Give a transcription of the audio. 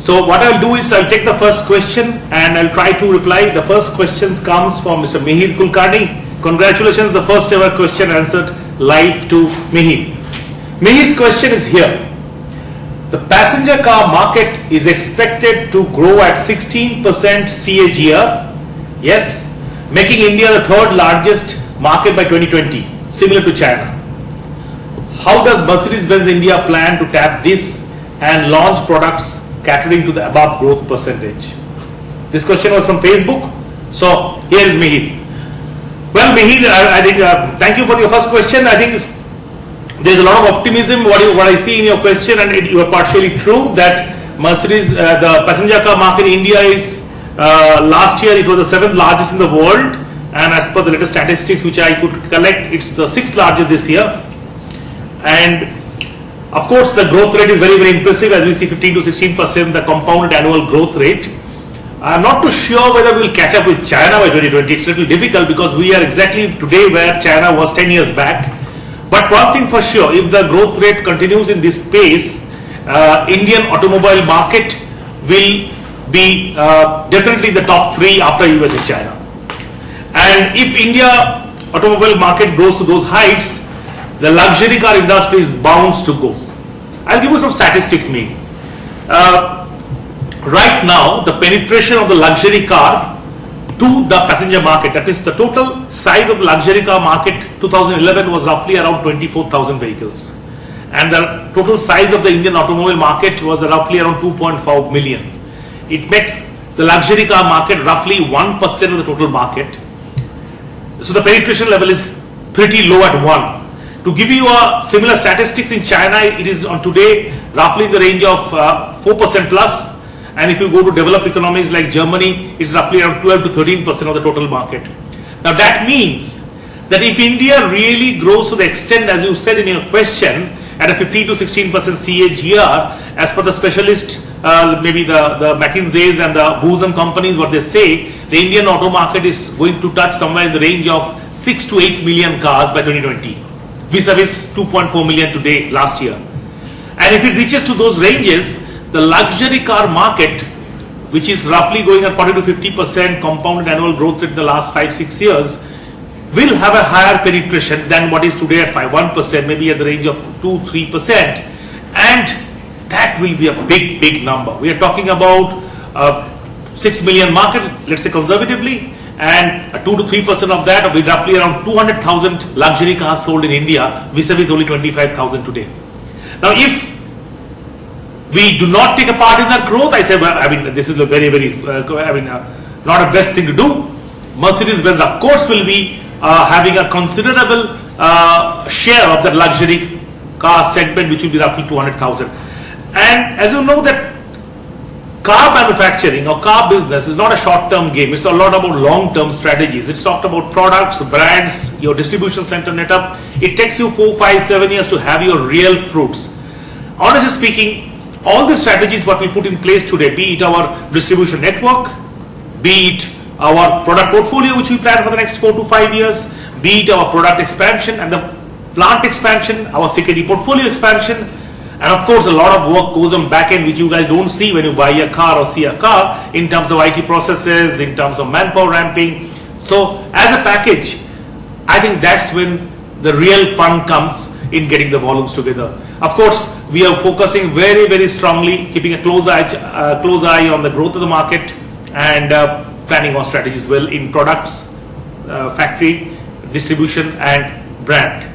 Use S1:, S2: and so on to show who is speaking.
S1: So what I'll do is I'll take the first question and I'll try to reply. The first question comes from Mr. Mihir Kulkarni. Congratulations, the first ever question answered live to Mihir. Mihir's question is here. The passenger car market is expected to grow at 16% CAGR. Yes, making India the third largest market by 2020, similar to China. How does Mercedes Benz India plan to tap this and launch products catering to the above growth percentage? This question was from Facebook. So here is Mihir. Well, Mihir, I think thank you for your first question. I think there's a lot of optimism what I see in your question, and you are partially true that Mercedes, the passenger car market in India is last year it was the seventh largest in the world, and as per the latest statistics which I could collect, it's the sixth largest this year. And of course, the growth rate is very, very impressive, as we see 15 to 16% the compounded annual growth rate. I'm not too sure whether we'll catch up with China by 2020. It's a little difficult because we are exactly today where China was 10 years back. But one thing for sure, if the growth rate continues in this pace, Indian automobile market will be definitely the top three after US and China. And if India automobile market goes to those heights, the luxury car industry is bound to go. I'll give you some statistics, me. Right now, the penetration of the luxury car to the passenger market, that is the total size of the luxury car market 2011 was roughly around 24,000 vehicles. And the total size of the Indian automobile market was roughly around 2.5 million. It makes the luxury car market roughly 1% of the total market. So the penetration level is pretty low at 1. To give you a similar statistics in China, it is on today roughly in the range of 4% plus. And if you go to developed economies like Germany, it's roughly around 12 to 13% of the total market. Now that means that if India really grows to the extent, as you said in your question, at a 15 to 16% CAGR, as per the specialist, maybe the McKinsey's and the Booz and companies, what they say, the Indian auto market is going to touch somewhere in the range of 6 to 8 million cars by 2020, vis-a-vis 2.4 million today, last year. And if it reaches to those ranges, the luxury car market, which is roughly going at 40 to 50% compounded annual growth rate in the last 5-6 years, will have a higher penetration than what is today at 1%, maybe at the range of 2-3%, and that will be a big, big number. We are talking about 6 million market, let's say conservatively, and 2 to 3% of that will be roughly around 200,000 luxury cars sold in India, vis-a-vis only 25,000 today. Now, if we do not take a part in that growth, I say, well, I mean, this is a very, very, not a best thing to do. Mercedes-Benz, of course, will be having a considerable share of that luxury car segment, which will be roughly 200,000. And as you know, that car manufacturing or car business is not a short-term game. It's a lot about long-term strategies. It's talked about products, brands, your distribution center net up. It takes you 4, 5, 7 years to have your real fruits. Honestly speaking, all the strategies what we put in place today, be it our distribution network, be it our product portfolio which we plan for the next 4 to 5 years, be it our product expansion and the plant expansion, our CKD portfolio expansion, and of course a lot of work goes on back end which you guys don't see when you buy a car or see a car, in terms of IT processes, in terms of manpower ramping. So as a package, I think that's when the real fun comes in getting the volumes together. Of course, we are focusing very, very strongly, keeping a close eye on the growth of the market, and planning our strategies well in products, factory, distribution and brand.